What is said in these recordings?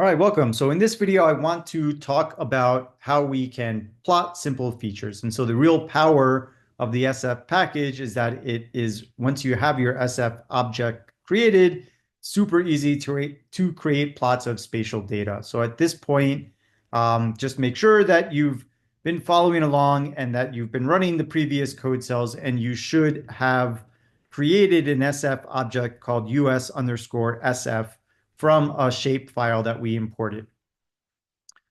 All right, welcome. So in this video, I want to talk about how we can plot simple features. And so the real power of the SF package is that it is, once you have your SF object created, super easy to create plots of spatial data. So at this point, just make sure that you've been following along and that you've been running the previous code cells, and you should have created an SF object called US_SF from a shape file that we imported.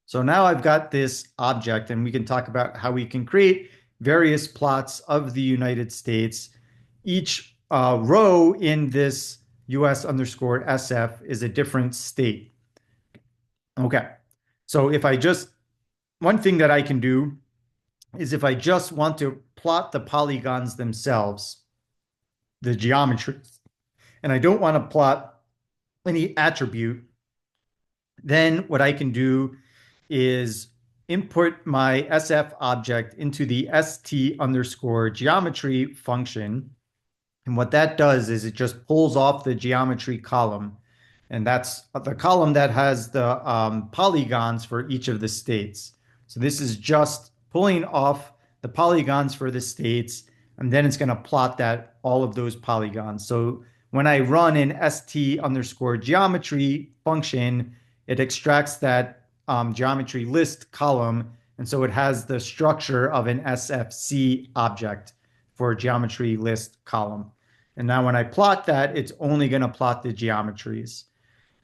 So now I've got this object, and we can talk about how we can create various plots of the United States. Each row in this US_SF is a different state. Okay, so one thing that I can do is if I just want to plot the polygons themselves, the geometries, and I don't want to plot any attribute, then what I can do is input my SF object into the st_geometry function. And what that does is it just pulls off the geometry column. And that's the column that has the polygons for each of the states. So this is just pulling off the polygons for the states, and then it's going to plot all of those polygons. So when I run an st_geometry function, it extracts that geometry list column. And so it has the structure of an SFC object for geometry list column. And now when I plot that, it's only going to plot the geometries.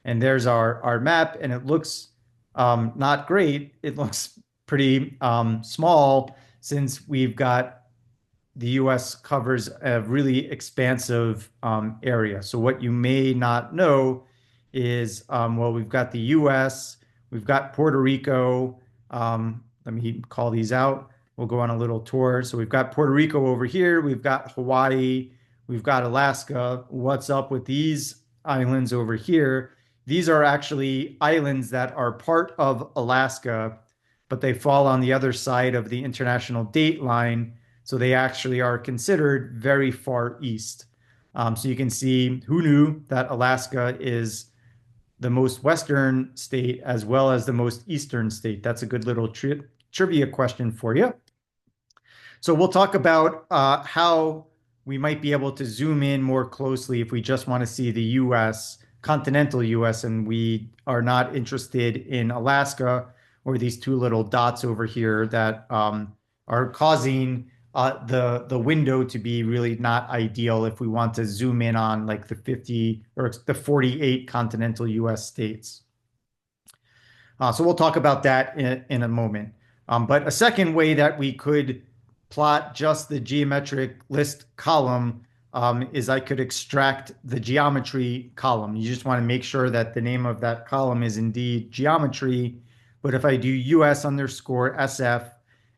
And there's our map, and it looks not great. It looks pretty small, since we've got the US covers a really expansive area. So what you may not know is, well, we've got the US, we've got Puerto Rico. Let me call these out. We'll go on a little tour. So we've got Puerto Rico over here. We've got Hawaii. We've got Alaska. What's up with these islands over here? These are actually islands that are part of Alaska, but they fall on the other side of the international date line. So they actually are considered very far east. So you can see, who knew that Alaska is the most western state as well as the most eastern state? That's a good little trivia question for you. So we'll talk about how we might be able to zoom in more closely if we just want to see the US, continental US, and we are not interested in Alaska or these two little dots over here that are causing the window to be really not ideal if we want to zoom in on like the 50 or the 48 continental US states. So we'll talk about that in a moment. But a second way that we could plot just the geometric list column is I could extract the geometry column. You just want to make sure that the name of that column is indeed geometry. But if I do US_SF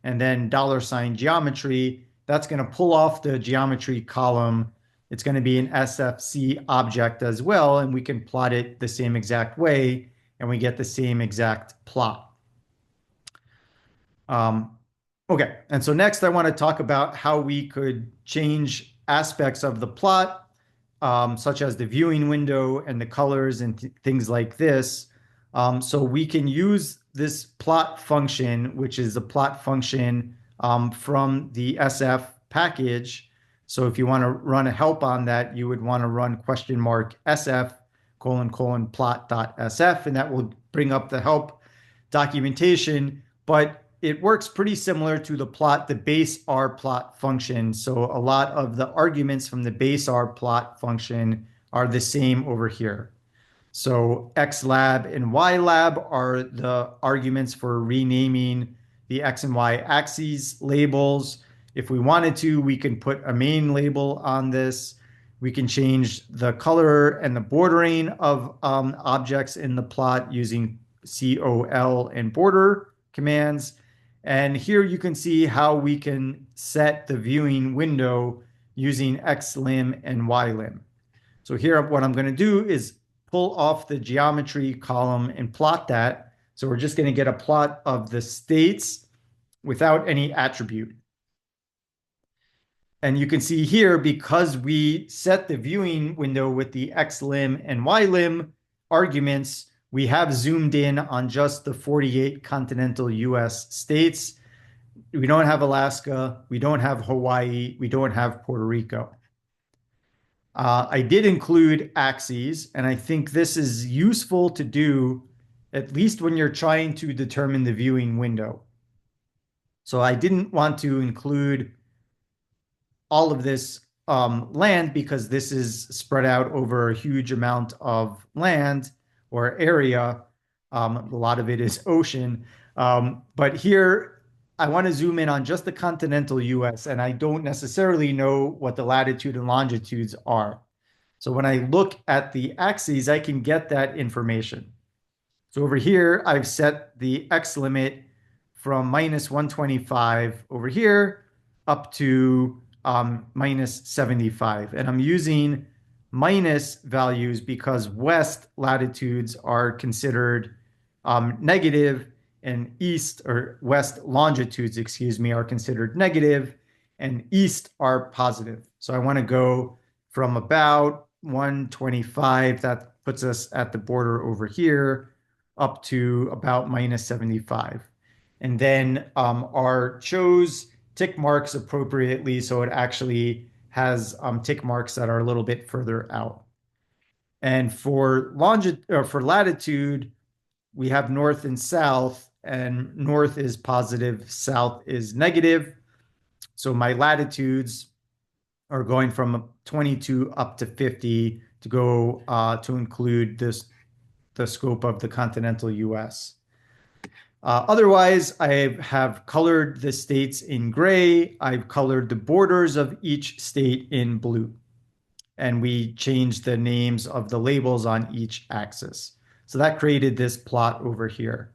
and then $geometry, that's going to pull off the geometry column. It's going to be an SFC object as well, and we can plot it the same exact way, and we get the same exact plot. Okay, and so next I want to talk about how we could change aspects of the plot, such as the viewing window and the colors and things like this. So we can use this plot function, which is a plot function from the SF package. So if you want to run a help on that, you would want to run $SF: plot.sf, and that will bring up the help documentation. But it works pretty similar to the base R plot function. So a lot of the arguments from the base R plot function are the same over here. So XLab and YLab are the arguments for renaming the X and Y axes labels. If we wanted to, we can put a main label on this. We can change the color and the bordering of objects in the plot using COL and border commands. And here you can see how we can set the viewing window using XLim and YLim. So here, what I'm going to do is pull off the geometry column and plot that. So we're just going to get a plot of the states without any attribute. And you can see here, because we set the viewing window with the XLim and YLim arguments, We have zoomed in on just the 48 continental US states. We don't have Alaska. We don't have Hawaii. We don't have Puerto Rico. I did include axes, and I think this is useful to do at least when you're trying to determine the viewing window. So I didn't want to include all of this land because this is spread out over a huge amount of land or area. A lot of it is ocean. But here, I want to zoom in on just the continental US, and I don't necessarily know what the latitude and longitudes are. So when I look at the axes, I can get that information. So over here, I've set the X limit from minus 125 over here up to minus 75. And I'm using minus values because west latitudes are considered negative, and east or west longitudes, excuse me, are considered negative, and east are positive. So I want to go from about 125, that puts us at the border over here, up to about minus 75. And then our chose tick marks appropriately, so it actually has tick marks that are a little bit further out. And for latitude, we have north and south, and north is positive, south is negative. So my latitudes are going from 22 up to 50 to go to include the scope of the continental US. Otherwise, I have colored the states in gray. I've colored the borders of each state in blue. And we changed the names of the labels on each axis. So that created this plot over here.